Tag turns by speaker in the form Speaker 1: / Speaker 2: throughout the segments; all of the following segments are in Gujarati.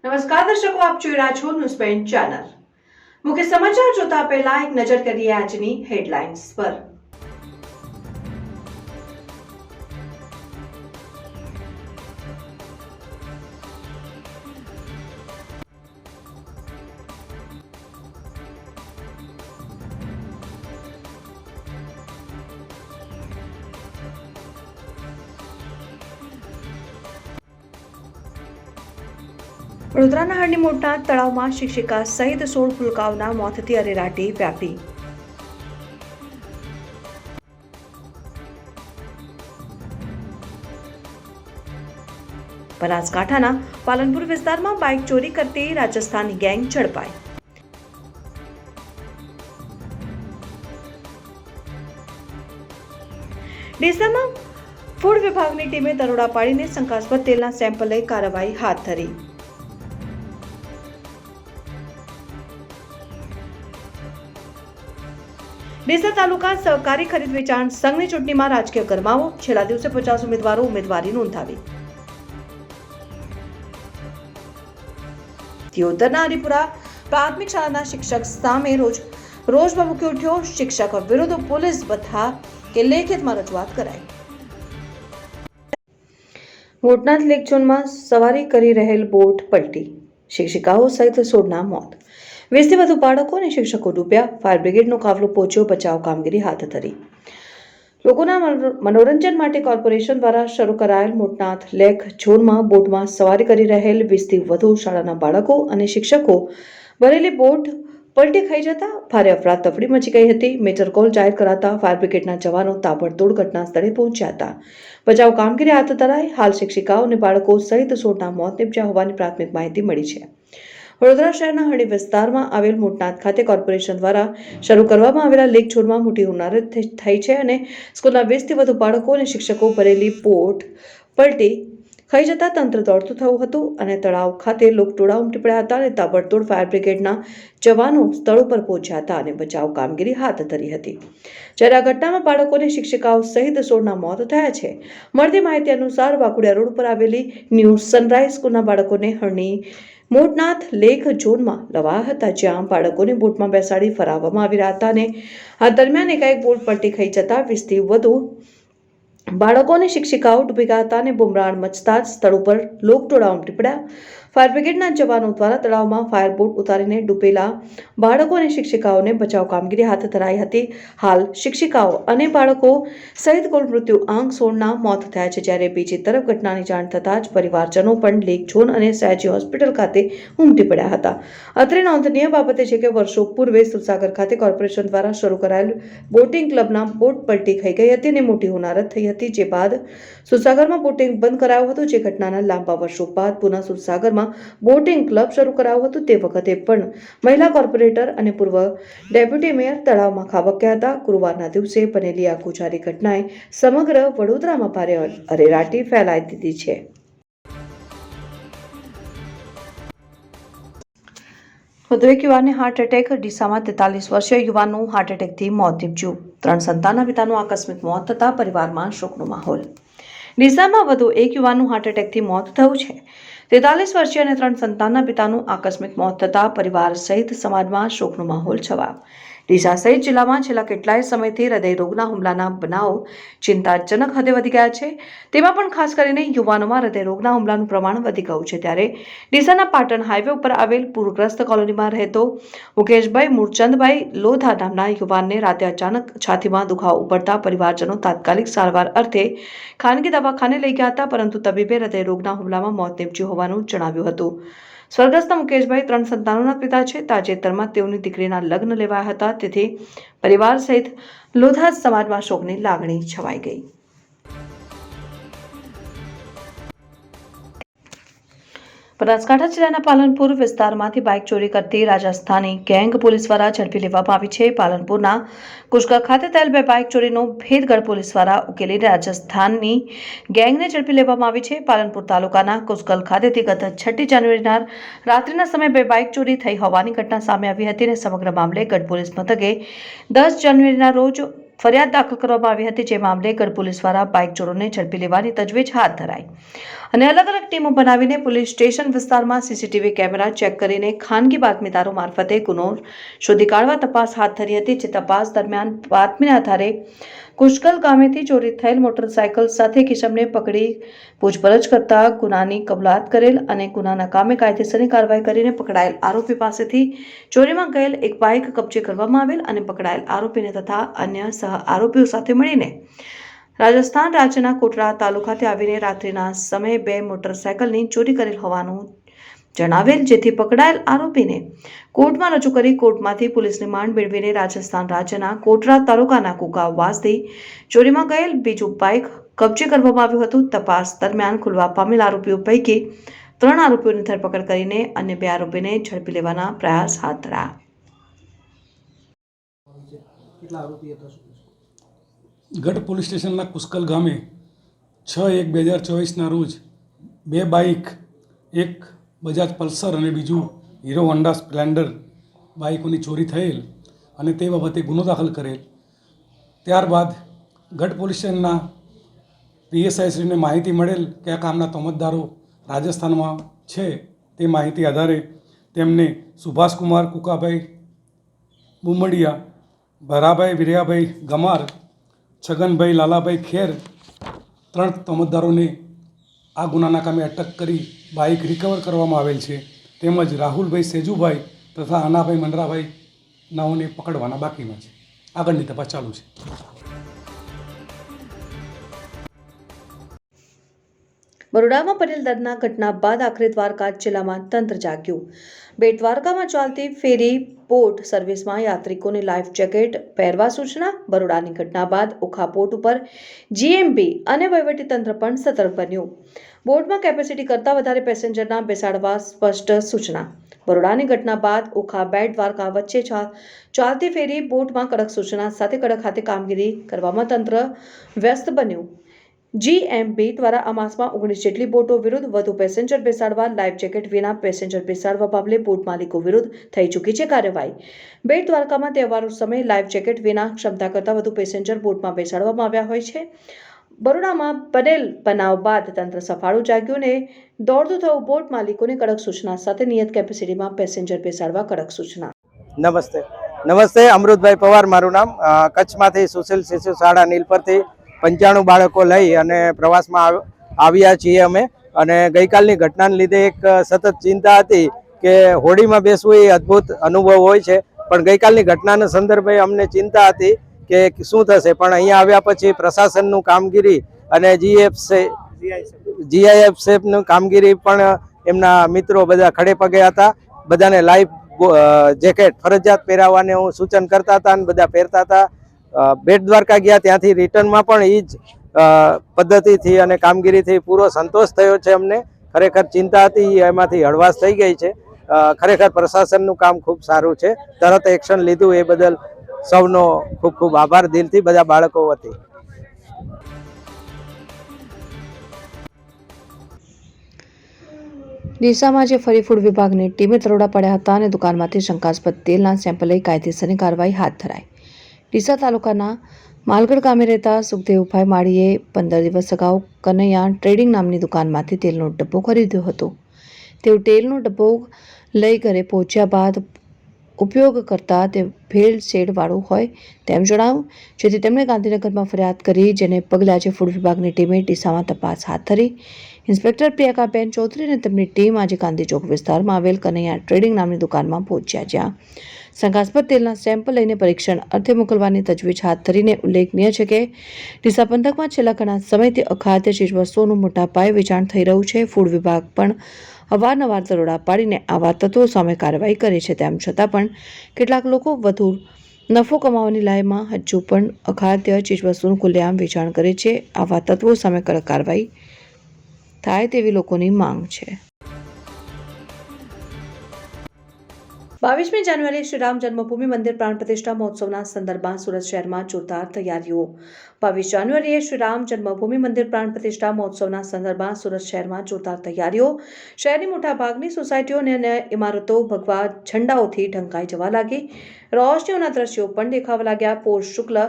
Speaker 1: નમસ્કાર દર્શકો, આપ જોઈ રહ્યા છો ન્યૂઝ પેન ચેનલ। મુખ્ય સમાચાર જોતા પહેલા એક નજર કરીએ આજની હેડલાઇન્સ પર। વડોદરાના હરણી મોટા તળાવમાં શિક્ષિકા સહિત 16 ભૂલકાઓના મોતથી અરેરાટી વ્યાપી। બનાસકાંઠાના પાલનપુર વિસ્તારમાં બાઇક ચોરી કરતી રાજસ્થાની ગેંગ ઝડપાઈ। ડીસામાં ફૂડ વિભાગની ટીમે દરોડા પાડીને શંકાસ્પદ તેલના સેમ્પલ લઈ કાર્યવાહી હાથ ધરી। ડીસા તાલુકા સહકારી ખરીદ વેચાણ સંઘની ચૂંટણીમાં રાજકીય ગરમાવો, છેલ્લા દિવસે 50 ઉમેદવારો ઉમેદવારી નોંધાવી। દિયોદરના હરિપુરા પ્રાથમિક શાળાના શિક્ષક સામે રોષ ભભૂકી ઉઠ્યો। શિક્ષક વિરુદ્ધ પોલીસ બધા કે લેખિતમાં રજૂઆત કરાઈ। મોટનાથ લેક ઝોનમાં સવારી કરી રહેલ બોટ પલટી, શિક્ષિકાઓ સહિત 16ના મોત। 20થી વધુ બાળકો અને શિક્ષકો ડૂબ્યા। ફાયર બ્રિગેડનો કાફલો પહોંચ્યો, બચાવ કામગીરી હાથ ધરી। લોકોના મનોરંજન માટે કોર્પોરેશન દ્વારા શરૂ કરાયેલ મોટનાથ લેક ઝોનમાં બોટમાં સવારી કરી રહેલ 20થી વધુ શાળાના બાળકો અને શિક્ષકો ભરેલી બોટ પલટી ખાઈ જતા ભારે અફરાતફરી મચી ગઈ હતી। મેજર કોલ જાહેર કરાતા ફાયર બ્રિગેડના જવાનો તાબડતોડ ઘટના સ્થળે પહોંચ્યા હતા। બચાવ કામગીરી હાથ ધરાઈ। હાલ શિક્ષિકાઓ અને બાળકો સહિત 16ના મોત નીપજ્યા હોવાની પ્રાથમિક માહિતી મળી છે। વડોદરા શહેરના હરણી વિસ્તારમાં આવેલ મોટનાથ ખાતે કોર્પોરેશન દ્વારા શરૂ કરવામાં આવેલા લેક ઝોનમાં મોટી હોનારત થઈ છે અને સ્કૂલના 20થી વધુ બાળકો અને શિક્ષકો ભરેલી બોટ પલટી ખાઈ જતા તંત્ર દોડતું થયું હતું અને તળાવ ખાતે લોકટોળા ઉમટી પડ્યા હતા અને તાબડતોડ ફાયર બ્રિગેડના જવાનો સ્થળ ઉપર પહોંચ્યા હતા અને બચાવ કામગીરી હાથ ધરી હતી। જ્યારે આ ઘટનામાં બાળકો અને શિક્ષિકાઓ સહિત 16ના મોત થયા છે। મળતી માહિતી અનુસાર વાઘોડિયા રોડ પર આવેલી ન્યૂ સનરાઈઝ સ્કૂલના બાળકોને હરણી મોટનાથ લેક ઝોનમાં લવાયા હતા, જ્યાં બાળકોને બોટમાં બેસાડી ફરાવવામાં આવી રહ્યા હતા અને આ દરમિયાન એકાએક બોટ પલટી ખાઈ જતા 20થી વધુ બાળકો અને શિક્ષિકાઓ ડૂબી ગયા હતા અને બુમરાણ મચતા જ સ્થળ ઉપર લોકટોળા ઉમટી પડ્યા। ફાયર બ્રિગેડના જવાનો દ્વારા તળાવમાં ફાયર બોટ ઉતારીને ડૂબેલા બાળકો અને શિક્ષિકાઓને બચાવ કામગીરી હાથ ધરાઈ હતી। હાલ શિક્ષિકાઓ અને બાળકો સહિત કુલ મૃત્યુ આંક 16ના મોત થયા છે। જ્યારે બીજી તરફ ઘટનાની જાણ થતાં જ પરિવારજનો પણ લેક ઝોન અને સયાજી હોસ્પિટલ ખાતે ઉમટી પડ્યા હતા। અત્રે નોંધનીય બાબત છે કે વર્ષો પૂર્વે સુરસાગર ખાતે કોર્પોરેશન દ્વારા શરૂ કરાયેલ બોટિંગ ક્લબના બોટ પલટી ખાઈ ગઈ હતી અને મોટી હોનારત થઈ હતી, જે બાદ સુરસાગરમાં બોટિંગ બંધ કરાયું હતું। જે ઘટનાના લાંબા વર્ષો બાદ પુનઃ સુરસાગરમાં બોટિંગ ક્લબ શરૂ કરાયું હતું। તે વખતે પણ મહિલા કોર્પોરેટર અને પૂર્વ ડેપ્યુટી મેયર તળાવમાં ખાબક્યા હતા। ગુરુવારના દિવસે બનેલી આ ગુજારી ઘટનાએ સમગ્ર વડોદરામાં ભારે અરેરાટી ફેલાવી દીધી છે। વધુ એક યુવાનને હાર્ટ એટેક। ડીસામાં 43 વર્ષીય યુવાનનું હાર્ટ એટેકથી મોત નીપજ્યું। 3 સંતાનના પિતાનું આકસ્મિક મોત થતાં પરિવારમાં શોકનો માહોલ। ડીસામાં વધુ એક યુવાનનું હાર્ટ એટેકથી મોત થયું છે। 43 વર્ષીય અને 3 સંતાનના પિતાનું આકસ્મિક મોત થતાં પરિવાર સહિત સમાજમાં શોકનો માહોલ છવાયો। ડીસા સહિત જિલ્લામાં છેલ્લા કેટલાય સમયથી હૃદયરોગના હુમલાના બનાવો ચિંતાજનક હદે વધી ગયા છે। તેમાં પણ ખાસ કરીને યુવાનોમાં હૃદયરોગના હુમલાનું પ્રમાણ વધી ગયું છે। ત્યારે ડીસાના પાટણ હાઈવે ઉપર આવેલ પૂરગ્રસ્ત કોલોનીમાં રહેતો મુકેશભાઈ મૂળચંદભાઈ લોધા નામના યુવાનને રાતે અચાનક છાતીમાં દુખાવો ઉપડતા પરિવારજનો તાત્કાલિક સારવાર અર્થે ખાનગી દવાખાને લઈ ગયા હતા, પરંતુ તબીબે હૃદયરોગના હુમલામાં મોત નીપજ્યું હોવાનું જણાવ્યું હતું। સ્વર્ગસ્થ મુકેશભાઈ 3 સંતાનોના પિતા છે। તાજેતરમાં તેઓની દીકરીના લગ્ન લેવાયા હતા, તેથી પરિવાર સહિત લોધા સમાજમાં શોકની લાગણી છવાઈ ગઈ। બનાસકાંઠા જિલ્લાના પાલનપુર વિસ્તારમાંથી બાઇક ચોરી કરતી રાજસ્થાની ગેંગ પોલીસ દ્વારા ઝડપી લેવામાં આવી છે। પાલનપુરના કુશકા ખાતે થયેલ 2 બાઇક ચોરીનો ભેદગઢ પોલીસ દ્વારા ઉકેલી રાજસ્થાનની ગેંગને ઝડપી લેવામાં આવી છે। પાલનપુર તાલુકાના કુશકલ ખાતેથી ગત 6 જાન્યુઆરીના રાત્રિના સમયે 2 બાઇક ચોરી થઈ હોવાની ઘટના સામે આવી હતી અને સમગ્ર મામલે ગઢ પોલીસ મથકે 10 જાન્યુઆરીના રોજ ફરિયાદ દાખલ કરવામાં આવી હતી, જે મામલે ગઢ પોલીસ દ્વારા બાઇક ચોરોને ઝડપી લેવાની તજવીજ હાથ ધરાઈ। અને અલગ અલગ ટીમો બનાવીને પોલીસ સ્ટેશન વિસ્તારમાં સીસીટીવી કેમેરા ચેક કરીને ખાનગી બાતમીદારો મારફતે ગુનો શોધી કાઢવા તપાસ હાથ ધરી હતી. જે તપાસ દરમિયાન બાતમીના આધારે કુશકલ ગામેથી ચોરી થયેલ મોટરસાયકલ સાથે એક ઇસમને પકડી પૂછપરછ કરતા ગુનાની કબૂલાત કરેલ અને ગુનાના કામે કાયદેસરની કાર્યવાહી કરીને પકડાયેલ આરોપી પાસેથી ચોરીમાં ગયેલ એક બાઇક કબજે કરવામાં આવેલ અને પકડાયેલ આરોપીને તથા અન્ય સહ આરોપીઓ સાથે મળીને રાજસ્થાન રાજ્યના કોટડા તાલુકાથી આવીને રાત્રિના સમયે 2 મોટરસાયકલની ચોરી કરેલ હોવાનું જણાવેલ. જેથી પકડાયેલ આરોપીને કોર્ટમાં રજૂ કરી કોર્ટમાંથી પોલીસ રિમાન્ડ મેળવીને રાજસ્થાન રાજ્યના કોટડા તાલુકાના કુકાવાસથી ચોરીમાં ગયેલ બીજું બાઇક કબજે કરવામાં આવ્યું હતું. તપાસ દરમિયાન ખુલવા પામેલ આરોપીઓ પૈકી 3 આરોપીઓની ધરપકડ કરીને અન્ય 2 આરોપીને ઝડપી લેવાના પ્રયાસ હાથ ધર્યા.
Speaker 2: ગઢ પોલીસ સ્ટેશનના કુશકલ ગામે 6/1/2024ના રોજ 2 બાઇક, એક બજાજ પલ્સર અને બીજું હીરો હોન્ડા સ્પ્લેન્ડર બાઇકોની ચોરી થયેલ અને તે બાબતે ગુનો દાખલ કરેલ. ત્યારબાદ ગઢ પોલીસ સ્ટેશનના પીએસઆઈશ્રીને માહિતી મળેલ કે આ કામના તોમતદારો રાજસ્થાનમાં છે. તે માહિતી આધારે તેમને સુભાષકુમાર કુકાભાઈ બુમડિયા, ભરાભાઈ વિરયાભાઈ ગમાર, છગનભાઈ લાલાભાઈ ખેર 3 તોમતદારોને આ ગુનાના કામે અટક કરી બાઇક રિકવર કરવામાં આવેલ છે. તેમજ રાહુલભાઈ સેજુભાઈ તથા અનાભાઈ મંડરાભાઈ નાઓને પકડવાના બાકીમાં છે. આગળની તપાસ ચાલુ છે.
Speaker 1: બરોડામાં પડેલ દર્દનાક ઘટના બાદ આખરે દ્વારકા જિલ્લામાં તંત્ર જાગ્યું. બેટ દ્વારકામાં ચાલતી ફેરી બોટ સર્વિસમાં યાત્રિકોને લાઈફ જેકેટ પહેરવા સૂચના. બરોડાની ઘટના બાદ ઓખા પોર્ટ ઉપર જીએમબી અને વહીવટીતંત્ર પણ સતર્ક બન્યું. બોટમાં કેપેસિટી કરતાં વધારે પેસેન્જરના બેસાડવા સ્પષ્ટ સૂચના. બરોડાની ઘટના બાદ ઓખા બેટ દ્વારકા વચ્ચે ચાલતી ફેરી બોટમાં કડક સૂચના સાથે કડક હાથે કામગીરી કરવામાં તંત્ર વ્યસ્ત બન્યું. જીએમબી દ્વારા આ માસમાં 19 જેટલી બોટો વિરુદ્ધ વધુ પેસેન્જર બેસાડવા, લાઈફ જેકેટ વિના પેસેન્જર બેસાડવા મામલે બોટ માલિકો વિરુદ્ધ થઈ ચૂકી છે કાર્યવાહી. બેટ દ્વારકામાં તહેવારો સમયે લાઈફ જેકેટ વિના ક્ષમતા કરતાં વધુ પેસેન્જર બોટમાં બેસાડવામાં આવ્યા હોય છે. બરોડામાં બનેલ બનાવ બાદ તંત્ર સફાળું જાગ્યું ને દોડતું થયું. બોટ માલિકોને કડક સૂચના સાથે નિયત કેપેસિટીમાં પેસેન્જર બેસાડવા કડક સૂચના.
Speaker 3: નમસ્તે, અમૃતભાઈ પવાર મારું નામ. કચ્છમાંથી સુશીલ શિશુ શાળા નીલપરથી 95 બાળકો લઈ અને પ્રવાસમાં આવ્યા છીએ અમે. અને ગઈકાલની ઘટનાને લીધે એક સતત ચિંતા હતી કે હોડીમાં બેસવું એ અદ્ભુત અનુભવ હોય છે, પણ ગઈકાલની ઘટનાના સંદર્ભે અમને ચિંતા હતી કે શું થશે. પણ અહીંયા આવ્યા પછી પ્રશાસનનું કામગીરી અને જીઆઈએફએફનું કામગીરી પણ એમના મિત્રો બધા ખડે પગે હતા. બધાને લાઈફ જેકેટ ફરજિયાત પહેરાવવાને હું સૂચન કરતા હતા અને બધા પહેરતા હતા. બેટ દ્વારકા ગયા ત્યાંથી રિટર્નમાં પણ એ જ પદ્ધતિથી અને કામગીરીથી પૂરો સંતોષ થયો છે અમને. ખરેખર ચિંતા હતી એમાંથી હળવાશ થઈ ગઈ છે. ખરેખર પ્રશાસનનું કામ ખૂબ સારું છે. તરત એક્શન લીધું એ બદલ સૌનો ખૂબ ખૂબ આભાર દિલથી બધા બાળકો વતી.
Speaker 1: ડીસામાં આજે ફરી ફૂડ વિભાગની ટીમે દરોડા પડ્યા હતા અને દુકાનમાંથી શંકાસ્પદ તેલના સેમ્પલ લઈ કાયદેસરની કાર્યવાહી હાથ ધરાઈ. ડીસા તાલુકાના માલગઢ ગામે રહેતા સુખદેવભાઈ માળીએ 15 દિવસ અગાઉ કનૈયા ટ્રેડિંગ નામની દુકાનમાંથી તેલનો ડબ્બો ખરીદ્યો હતો. તેઓ તેલનો ડબ્બો લઈ ઘરે પહોંચ્યા બાદ ઉપયોગ કરતા તે ભેળસેળવાળું હોય તેમ જણાવ્યું, જેથી તેમણે ગાંધીનગરમાં ફરિયાદ કરી, જેને પગલે આજે ફૂડ વિભાગની ટીમે ડીસામાં તપાસ હાથ ધરી. ઇન્સ્પેક્ટર પ્રિયંકાબેન ચૌધરી અને તેમની ટીમ આજે ગાંધી ચોક વિસ્તારમાં આવેલ કનૈયા ટ્રેડિંગ નામની દુકાનમાં પહોંચ્યા, જ્યાં શંકાસ્પદ તેલના સેમ્પલ લઈને પરીક્ષણ અર્થે મોકલવાની તજવીજ હાથ ધરીને. ઉલ્લેખનીય છે કે ડીસા પંથકમાં છેલ્લા ઘણા સમયથી અખાદ્ય ચીજવસ્તુઓનું મોટા પાયે વેચાણ થઈ રહ્યું છે. ફૂડ વિભાગ પણ અવારનવાર દરોડા પાડીને આવા તત્વો સામે કાર્યવાહી કરે છે. તેમ છતાં પણ કેટલાક લોકો વધુ નફો કમાવાની લાયમાં હજુ પણ અખાદ્ય ચીજવસ્તુનું ખુલ્લેઆમ વેચાણ કરે છે. આવા તત્વો સામે કડક કાર્યવાહી થાય તેવી લોકોની માંગ છે. 22મી જાન્યુઆરીએ શ્રીરામ જન્મભૂમિ મંદિર પ્રાણ પ્રતિષ્ઠા મહોત્સવના સંદર્ભમાં સુરત શહેરમાં જોરદાર તૈયારીઓ. 22 જાન્યુઆરીએ શ્રીરામ જન્મભૂમિ મંદિર પ્રાણ પ્રતિષ્ઠા મહોત્સવના સંદર્ભમાં સુરત શહેરમાં જોરદાર તૈયારીઓ. શહેરની મોટાભાગની સોસાયટીઓ અને ઇમારતો ભગવા ઝંડાઓથી ઢંકાઈ જવા લાગી. રોશનીઓના દ્રશ્યો પણ દેખાવા લાગ્યા. પોષ શુક્લ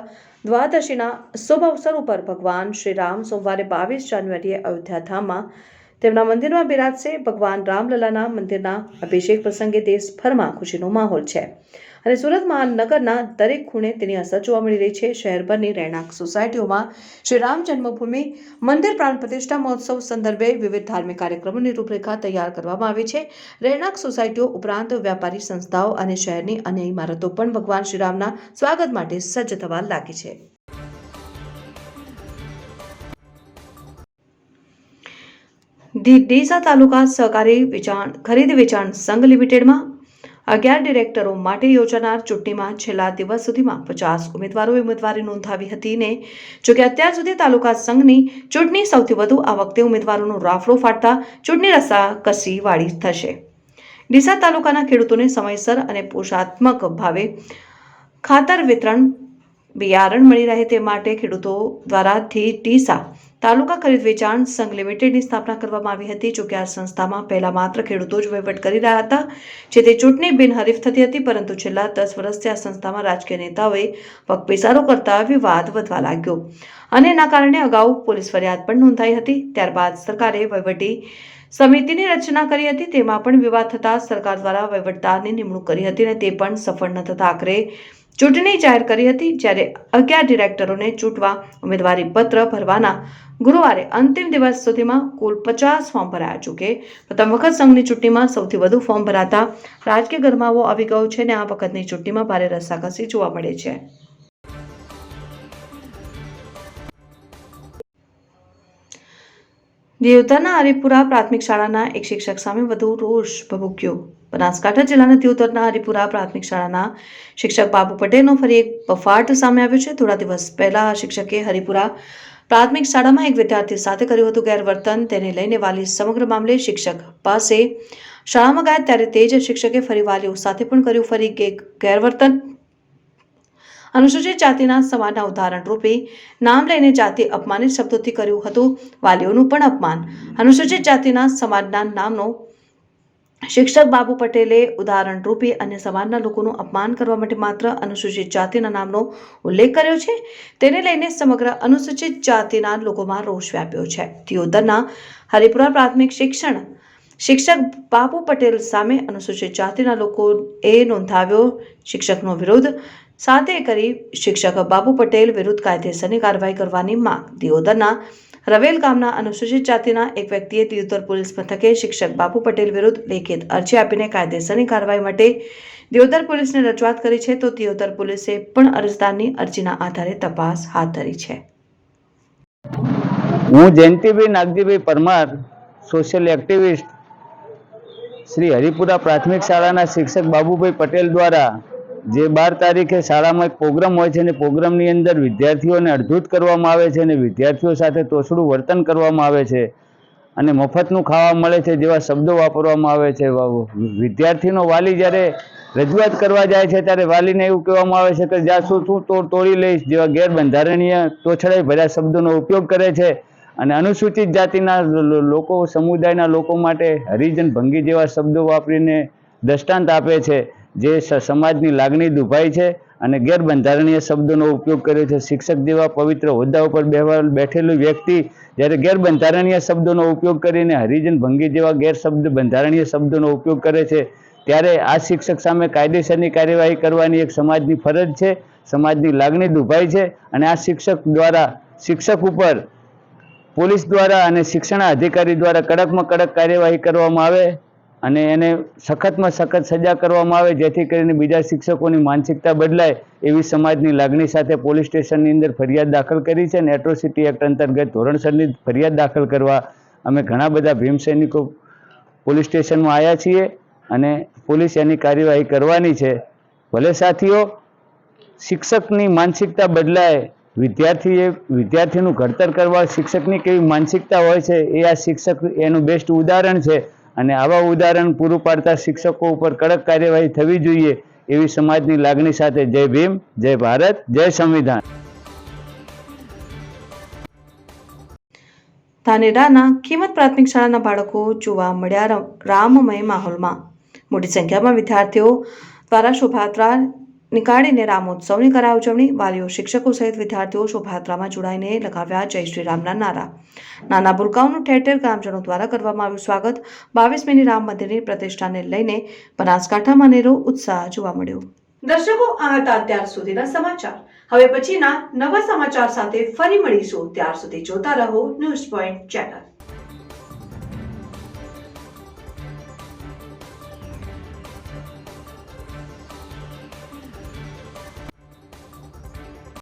Speaker 1: દ્વાદશીના શુભ અવસર ઉપર ભગવાન શ્રીરામ સોમવારે 22 જાન્યુઆરીએ અયોધ્યા ધામમાં તેમના મંદિરમાં બિરાજશે. ભગવાન રામલલાના મંદિરના અભિષેક પ્રસંગે દેશભરમાં ખુશીનો માહોલ છે અને સુરત મહાનગરના દરેક ખૂણે તેની અસર જોવા મળી રહી છે. શહેરભરની રહેણાંક સોસાયટીઓમાં શ્રી રામ જન્મભૂમિ મંદિર પ્રાણ પ્રતિષ્ઠા મહોત્સવ સંદર્ભે વિવિધ ધાર્મિક કાર્યક્રમોની રૂપરેખા તૈયાર કરવામાં આવી છે. રહેણાંક સોસાયટીઓ ઉપરાંત વ્યાપારી સંસ્થાઓ અને શહેરની અન્ય ઇમારતો પણ ભગવાન શ્રીરામના સ્વાગત માટે સજ્જ થવા લાગી છે. ડીસા તાલુકા સહકારી ખરીદ વેચાણ સંઘ લિમિટેડમાં 11 ડિરેક્ટરો માટે યોજાનાર ચૂંટણીમાં છેલ્લા દિવસ સુધીમાં 50 ઉમેદવારોએ ઉમેદવારી નોંધાવી હતી ને જોકે અત્યાર સુધી તાલુકા સંઘની ચૂંટણી સૌથી વધુ આ વખતે ઉમેદવારોનો રાફડો ફાટતા ચૂંટણી રસાકસી વાળી થશે. ડીસા તાલુકાના ખેડૂતોને સમયસર અને પોષાત્મક ભાવે ખાતર વિતરણ બિયારણ મળી રહે તે માટે ખેડૂતો દ્વારા ડીસા તાલુકા ખરીદ વેચાણ સંઘ લિમિટેડની સ્થાપના કરવામાં આવી હતી. જોકે આ સંસ્થામાં પહેલા માત્ર ખેડૂતો જ વહીવટ કરી રહ્યા હતા, જેથી ચૂંટણી બિનહરીફ થતી હતી. પરંતુ છેલ્લા 10 વર્ષથી આ સંસ્થામાં રાજકીય નેતાઓએ પગપેસારો કરતા વિવાદ વધવા લાગ્યો અને એના કારણે અગાઉ પોલીસ ફરિયાદ પણ નોંધાઈ હતી. ત્યારબાદ સરકારે વહીવટી સમિતિની રચના કરી હતી. તેમાં પણ વિવાદ થતા સરકાર દ્વારા વહીવટદારની નિમણૂક કરી હતી અને તે પણ સફળ ન થતા આખરે ચૂંટણી જાહેર કરી હતી. જ્યારે 11 ડિરેક્ટરોને ચૂંટવા ઉમેદવારી પત્ર ભરવાના ગુરુવારે અંતિમ દિવસ સુધીમાં કુલ 50 ફોર્મ ભરાયા. જોકે પ્રથમ વખત સંઘની ચૂંટણીમાં સૌથી વધુ ફોર્મ ભરાતા રાજકીય ગરમાવો આવી ગયો છે અને આ વખતની ચૂંટણીમાં ભારે રસાકસી જોવા મળે છે. દિયોદરના હરિપુરા પ્રાથમિક શાળાના એક શિક્ષક સામે વધુ રોષ ભભૂક્યો. બનાસકાંઠા જિલ્લાના દિયોદરના હરિપુરા પ્રાથમિક શાળાના શિક્ષક બાબુ પટેલનો ફરી એક બફાટ સામે આવ્યો છે. થોડા દિવસ પહેલા આ શિક્ષકે હરિપુરા પ્રાથમિક શાળામાં એક વિદ્યાર્થી સાથે કર્યું હતું ગેરવર્તન. તેને લઈને વાલી સમગ્ર મામલે શિક્ષક પાસે શાળામાં ગયા ત્યારે તે જ શિક્ષકે ફરી વાલીઓ સાથે પણ કર્યું ફરી ગેરવર્તન. અનુસૂચિત જાતિના સમાજના ઉદાહરણ રૂપે નામ લઈને જાતિ અપમાનિત શબ્દોથી કર્યું હતું વાલીઓનું પણ અપમાન. અનુસૂચિત જાતિના સમાજના નામનો શિક્ષક બાબુ પટેલે ઉદાહરણ રૂપે અન્ય સમાજના લોકોનું અપમાન કરવા માટે માત્ર અનુસૂચિત જાતિના નામનો ઉલ્લેખ કર્યો છે. તેને લઈને સમગ્ર અનુસૂચિત જાતિના લોકોમાં રોષ વ્યાપ્યો છે. દિયોદરના હરિપુરા પ્રાથમિક શિક્ષક બાબુ પટેલ સામે અનુસૂચિત જાતિના લોકોએ નોંધાવ્યો શિક્ષકનો વિરોધ સાથે કરી શિક્ષક બાબુ પટેલ વિરુદ્ધ કાયદેસરની કાર્યવાહી કરવાની માંગ. દિયોદરના રવેલ ગામના અનુસૂચિત જાતિના એક વ્યક્તિએ દિયોદર પોલીસ મથકે શિક્ષક બાબુ પટેલ વિરુદ્ધ લેખિત અરજી આપીને કાયદેસરની કાર્યવાહી માટે દિયોદર પોલીસને રજૂઆત કરી છે. તો દિયોદર પોલીસે પણ અરજદારની અરજીના આધારે તપાસ હાથ ધરી છે.
Speaker 4: હું જયંતિભાઈ નાગજીભાઈ પરમાર, સોશિયલ એક્ટિવિસ્ટ, શ્રી હરિપુરા પ્રાથમિક શાળાના શિક્ષક બાબુભાઈ પટેલ દ્વારા જે 12 તારીખે શાળામાં એક પ્રોગ્રામ હોય છે અને પ્રોગ્રામની અંદર વિદ્યાર્થીઓને અડધૂત કરવામાં આવે છે અને વિદ્યાર્થીઓ સાથે તોછડું વર્તન કરવામાં આવે છે અને મફતનું ખાવા મળે છે જેવા શબ્દો વાપરવામાં આવે છે. વિદ્યાર્થીનો વાલી જ્યારે રજૂઆત કરવા જાય છે ત્યારે વાલીને એવું કહેવામાં આવે છે કે જ્યાં શું તોડી લઈશ જેવા ગેરબંધારણીય તોછડાઈ ભર્યા શબ્દોનો ઉપયોગ કરે છે અને અનુસૂચિત જાતિના લોકો સમુદાયના લોકો માટે હરિજન ભંગી જેવા શબ્દો વાપરીને દ્રષ્ટાંત આપે છે જે સમાજની લાગણી દુભાઈ છે અને ગેરબંધારણીય શબ્દોનો ઉપયોગ કર્યો છે. શિક્ષક જેવા પવિત્ર હોદ્દા ઉપર બેઠેલું વ્યક્તિ જ્યારે ગેરબંધારણીય શબ્દોનો ઉપયોગ કરીને હરિજન ભંગી જેવા બંધારણીય શબ્દોનો ઉપયોગ કરે છે ત્યારે આ શિક્ષક સામે કાયદેસરની કાર્યવાહી કરવાની એક સમાજની ફરજ છે. સમાજની લાગણી દુભાઈ છે અને આ શિક્ષક ઉપર પોલીસ દ્વારા અને શિક્ષણ અધિકારી દ્વારા કડકમાં કડક કાર્યવાહી કરવામાં આવે અને એને સખતમાં સખત સજા કરવામાં આવે જેથી કરીને બીજા શિક્ષકોની માનસિકતા બદલાય એવી સમાજની લાગણી સાથે પોલીસ સ્ટેશનની અંદર ફરિયાદ દાખલ કરી છે અને એટ્રોસિટી એક્ટ અંતર્ગત ધોરણસરની ફરિયાદ દાખલ કરવા અમે ઘણા બધા ભીમ સૈનિકો પોલીસ સ્ટેશનમાં આવ્યા છીએ અને પોલીસ એની કાર્યવાહી કરવાની છે. ભલે સાથીઓ, શિક્ષકની માનસિકતા બદલાય, વિદ્યાર્થીનું ઘડતર કરવા શિક્ષકની કેવી માનસિકતા હોય છે એ આ શિક્ષક એનું બેસ્ટ ઉદાહરણ છે અને આવા ઉદાહરણ પૂરું પાડતા શિક્ષકો ઉપર કડક કાર્યવાહી થવી જોઈએ એવી સમાજની લાગણી સાથે જય ભીમ, જય ભારત, જય સંવિધાન.
Speaker 1: ધાનેરાના કિંમત પ્રાથમિક શાળાના બાળકો જોવા મળ્યા રામમય માહોલમાં. મોટી સંખ્યામાં વિદ્યાર્થીઓ દ્વારા શોભાયાત્રા નીકાળીને રામોત્સવની કરાઈ ઉજવણી. વાલીઓ, શિક્ષકો સહિત વિદ્યાર્થીઓ શોભાયાત્રામાં જોડાઈને લગાવ્યા જય શ્રી રામના નારા. નાના ભૂલકાઓનું ઠેર ઠેર ગ્રામજનો દ્વારા કરવામાં આવ્યું સ્વાગત. 22મીની રામ મંદિરની પ્રતિષ્ઠાને લઈને બનાસકાંઠામાં અનેરો ઉત્સાહ જોવા મળ્યો. દર્શકો, આ હતા અત્યાર સુધીના સમાચાર. હવે પછીના નવા સમાચાર સાથે ફરી મળીશું. ત્યાર સુધી જોતા રહો ન્યૂઝ પોઈન્ટ ચેનલ.